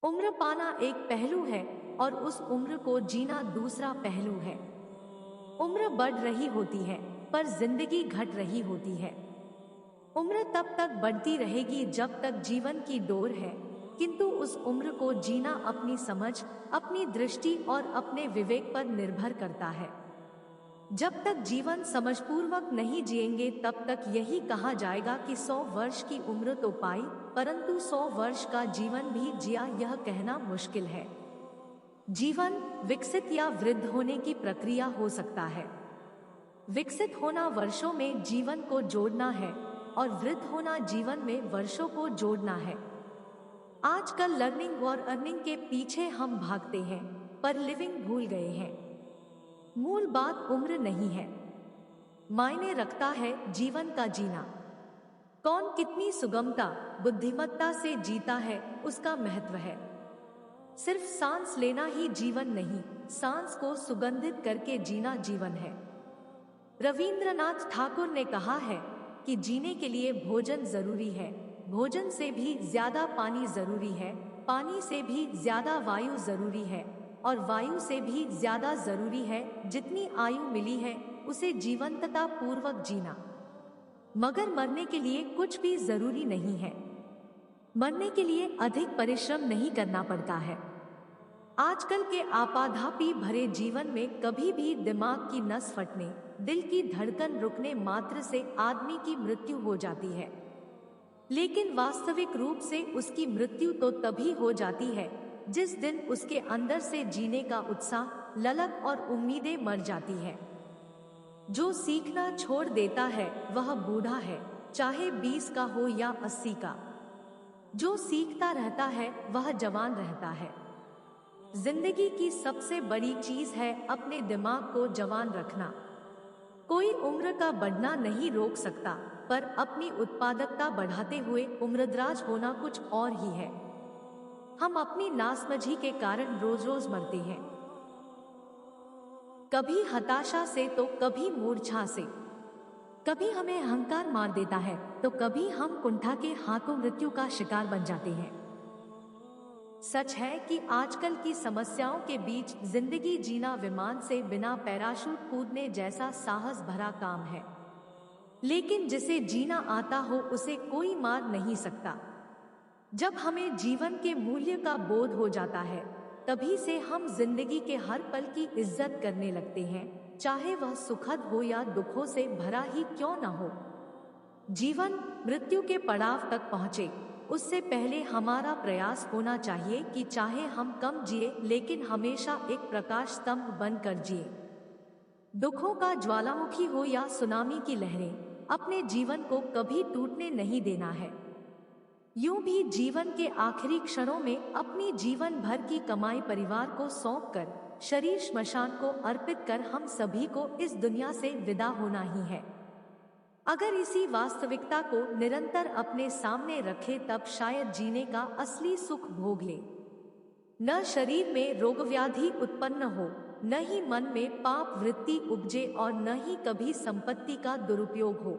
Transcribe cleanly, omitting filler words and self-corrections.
उम्र पाना एक पहलू है और उस उम्र को जीना दूसरा पहलू है। उम्र बढ़ रही होती है पर जिंदगी घट रही होती है। उम्र तब तक बढ़ती रहेगी जब तक जीवन की डोर है, किंतु उस उम्र को जीना अपनी समझ, अपनी दृष्टि और अपने विवेक पर निर्भर करता है। जब तक जीवन समझपूर्वक नहीं जिएंगे तब तक यही कहा जाएगा कि 100 वर्ष की उम्र तो पाई, परंतु 100 वर्ष का जीवन भी जिया, यह कहना मुश्किल है। जीवन विकसित या वृद्ध होने की प्रक्रिया हो सकता है। विकसित होना वर्षों में जीवन को जोड़ना है और वृद्ध होना जीवन में वर्षों को जोड़ना है। आजकल लर्निंग और अर्निंग के पीछे हम भागते हैं पर लिविंग भूल गए हैं। मूल बात उम्र नहीं है, मायने रखता है जीवन का जीना। कौन कितनी सुगमता, बुद्धिमत्ता से जीता है, उसका महत्व है। सिर्फ सांस लेना ही जीवन नहीं, सांस को सुगंधित करके जीना जीवन है। रविंद्रनाथ ठाकुर ने कहा है कि जीने के लिए भोजन जरूरी है, भोजन से भी ज्यादा पानी जरूरी है, पानी से भी ज्यादा वायु जरूरी है और वायु से भी ज्यादा जरूरी है जितनी आयु मिली है उसे जीवंतता पूर्वक जीना। मगर मरने के लिए कुछ भी जरूरी नहीं है। मरने के लिए अधिक परिश्रम नहीं करना पड़ता है। आजकल के आपाधापी भरे जीवन में कभी भी दिमाग की नस फटने, दिल की धड़कन रुकने मात्र से आदमी की मृत्यु हो जाती है। लेकिन वास्तविक रूप से उसकी मृत्यु तो तभी हो जाती है जिस दिन उसके अंदर से जीने का उत्साह, ललक और उम्मीदें मर जाती है। जो सीखना छोड़ देता है वह बूढ़ा है, चाहे 20 का हो या 80 का। जो सीखता रहता है वह जवान रहता है। जिंदगी की सबसे बड़ी चीज है अपने दिमाग को जवान रखना। कोई उम्र का बढ़ना नहीं रोक सकता, पर अपनी उत्पादकता बढ़ाते हुए उम्रदराज होना कुछ और ही है। हम अपनी नासमझी के कारण रोज रोज मरते हैं, कभी हताशा से तो कभी मूर्छा से। कभी हमें अहंकार मार देता है तो कभी हम कुंठा के हाथों मृत्यु का शिकार बन जाते हैं। सच है कि आजकल की समस्याओं के बीच जिंदगी जीना विमान से बिना पैराशूट कूदने जैसा साहस भरा काम है। लेकिन जिसे जीना आता हो उसे कोई मार नहीं सकता। जब हमें जीवन के मूल्य का बोध हो जाता है तभी से हम जिंदगी के हर पल की इज्जत करने लगते हैं, चाहे वह सुखद हो या दुखों से भरा ही क्यों न हो। जीवन मृत्यु के पड़ाव तक पहुँचे उससे पहले हमारा प्रयास होना चाहिए कि चाहे हम कम जिए लेकिन हमेशा एक प्रकाश स्तंभ बनकर जिए। दुखों का ज्वालामुखी हो या सुनामी की लहरें, अपने जीवन को कभी टूटने नहीं देना है। यूं भी जीवन के आखिरी क्षणों में अपनी जीवन भर की कमाई परिवार को सौंपकर, शरीर श्मशान को अर्पित कर हम सभी को इस दुनिया से विदा होना ही है। अगर इसी वास्तविकता को निरंतर अपने सामने रखे तब शायद जीने का असली सुख भोग ले। न शरीर में रोग व्याधि उत्पन्न हो, न ही मन में पाप वृत्ति उपजे और न ही कभी संपत्ति का दुरुपयोग हो।